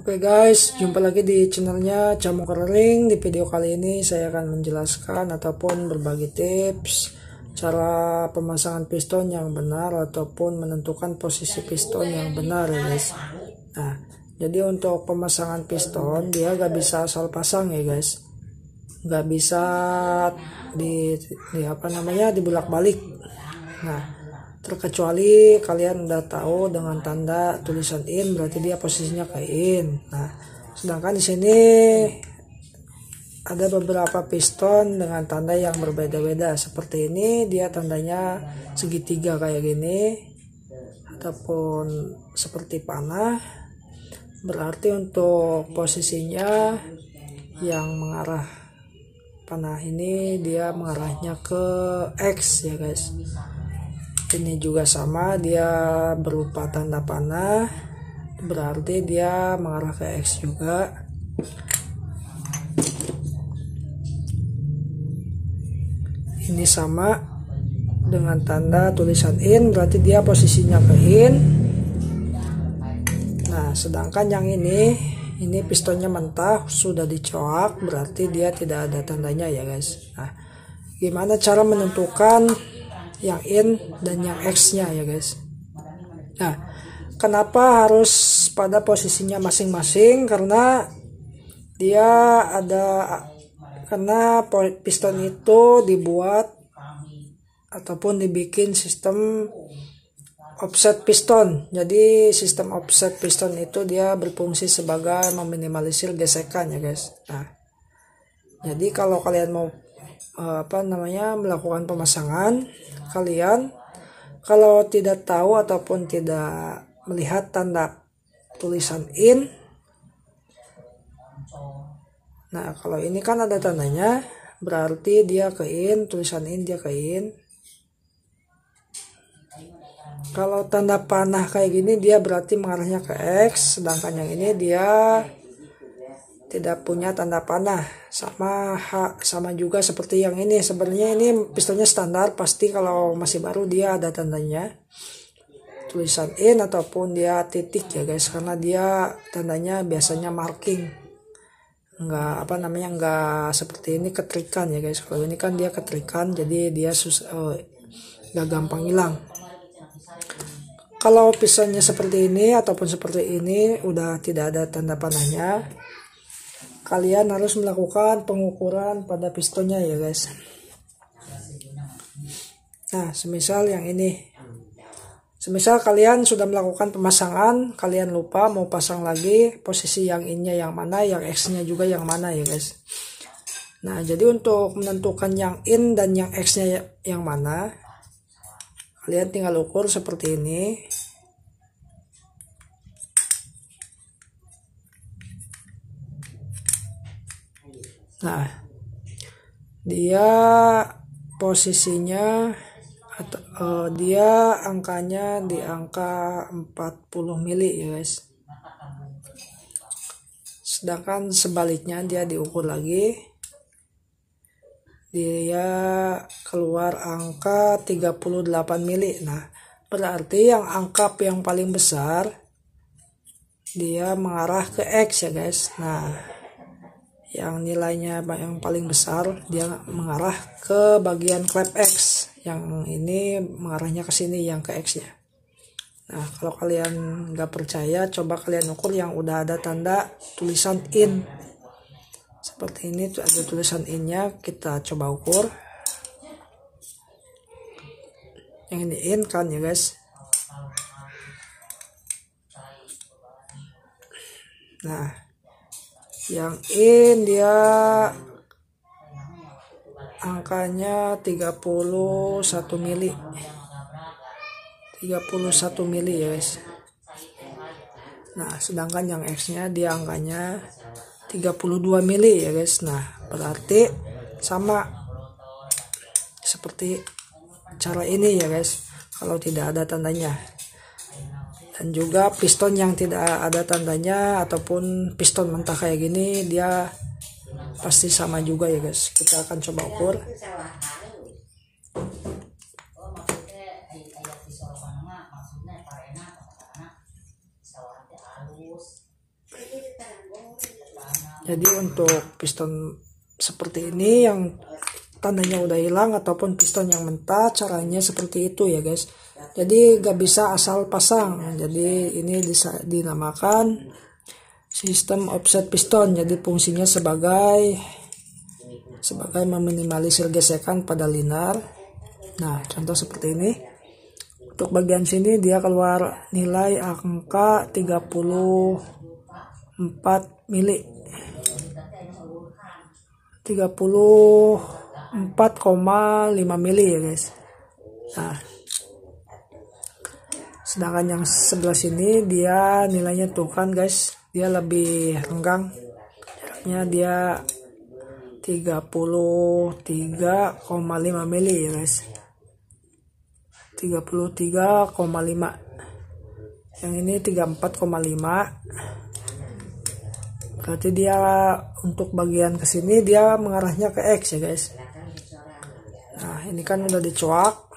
Oke guys, jumpa lagi di channelnya Camo Kering. Di video kali ini saya akan menjelaskan ataupun berbagi tips cara pemasangan piston yang benar ataupun menentukan posisi piston yang benar ya guys. Nah, jadi untuk pemasangan piston dia gak bisa asal pasang ya guys, gak bisa dibulak-balik. Nah, terkecuali kalian udah tahu dengan tanda tulisan in, berarti dia posisinya ke in. Nah, sedangkan di sini ada beberapa piston dengan tanda yang berbeda-beda. Seperti ini dia tandanya segitiga kayak gini, ataupun seperti panah. Berarti untuk posisinya yang mengarah panah ini dia mengarahnya ke X ya guys. Ini juga sama, dia berupa tanda panah, berarti dia mengarah ke X juga. Ini sama dengan tanda tulisan in, berarti dia posisinya ke in. Nah, sedangkan yang ini pistonnya mentah, sudah dicoak, berarti dia tidak ada tandanya ya guys. Nah, gimana cara menentukan yang in dan yang X nya ya guys? Nah, kenapa harus pada posisinya masing-masing? Karena piston itu dibuat ataupun dibikin sistem offset piston. Jadi sistem offset piston itu dia berfungsi sebagai meminimalisir gesekan ya guys. Nah, jadi kalau kalian mau melakukan pemasangan, kalian kalau tidak tahu ataupun tidak melihat tanda tulisan in, nah kalau ini kan ada tandanya, berarti dia ke in, tulisan in dia ke in. Kalau tanda panah kayak gini dia berarti mengarahnya ke X, sedangkan yang ini dia tidak punya tanda panah. Sama juga seperti yang ini. Sebenarnya ini pistonnya standar, pasti kalau masih baru dia ada tandanya tulisan in ataupun dia titik ya guys, karena dia tandanya biasanya marking, enggak seperti ini ketrikan ya guys. Kalau ini kan dia ketrikan, jadi dia gak gampang hilang. Kalau pistonnya seperti ini ataupun seperti ini udah tidak ada tanda panahnya, kalian harus melakukan pengukuran pada pistonnya ya guys. Nah, semisal yang ini, semisal kalian sudah melakukan pemasangan, kalian lupa mau pasang lagi, posisi yang in-nya yang mana, yang X-nya juga yang mana ya guys. Nah, jadi untuk menentukan yang in dan yang X-nya yang mana, kalian tinggal ukur seperti ini. Nah, dia posisinya dia angkanya di angka 40 mili ya guys. Sedangkan sebaliknya dia diukur lagi, dia keluar angka 38 mili. Nah, berarti yang angka yang paling besar dia mengarah ke X ya guys. Nah, yang nilainya yang paling besar dia mengarah ke bagian klep X, yang ini mengarahnya ke sini yang ke X nya. Nah, kalau kalian nggak percaya, coba kalian ukur yang udah ada tanda tulisan in seperti ini, tuh ada tulisan in nya, kita coba ukur. Yang ini in kan ya guys. Nah, yang in dia angkanya 31 mili. 31 mili ya guys. Nah, sedangkan yang X-nya dia angkanya 32 mili ya guys. Nah, berarti sama seperti cara ini ya guys, kalau tidak ada tandanya. Dan juga piston yang tidak ada tandanya ataupun piston mentah kayak gini, dia pasti sama juga ya guys. Kita akan coba ukur. Jadi untuk piston seperti ini yang tandanya udah hilang ataupun piston yang mentah, caranya seperti itu ya guys. Jadi gak bisa asal pasang. Jadi ini dinamakan sistem offset piston. Jadi fungsinya sebagai meminimalisir gesekan pada linar. Nah, contoh seperti ini. Untuk bagian sini dia keluar nilai angka 34 mili. 34,5 mili ya guys. Nah, sedangkan yang sebelah sini dia nilainya tuh kan guys, dia lebih renggang. Jaraknya dia 33,5 mili ya guys. 33,5. Yang ini 34,5. Berarti dia untuk bagian ke sini dia mengarahnya ke X ya guys. Nah, ini kan udah dicoak.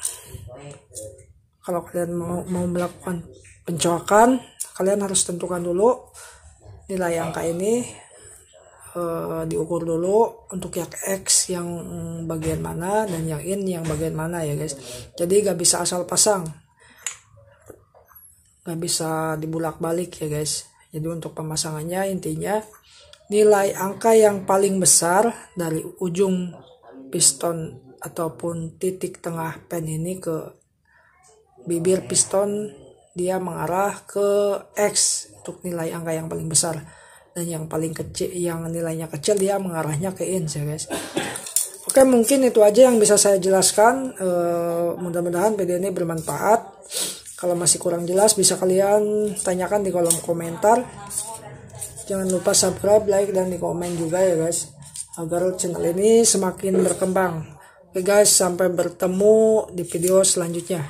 Kalau kalian mau melakukan pencoakan, kalian harus tentukan dulu nilai angka ini, diukur dulu untuk yang X yang bagian mana dan yang in yang bagian mana ya guys. Jadi gak bisa asal pasang, gak bisa dibulak-balik ya guys. Jadi untuk pemasangannya intinya nilai angka yang paling besar dari ujung piston ataupun titik tengah pen ini ke bibir piston, dia mengarah ke X untuk nilai angka yang paling besar. Dan yang paling kecil, yang nilainya kecil, dia mengarahnya ke in ya guys. Oke, mungkin itu aja yang bisa saya jelaskan. Mudah-mudahan video ini bermanfaat. Kalau masih kurang jelas bisa kalian tanyakan di kolom komentar. Jangan lupa subscribe, like, dan di komen juga ya guys, agar channel ini semakin berkembang. Oke guys, sampai bertemu di video selanjutnya.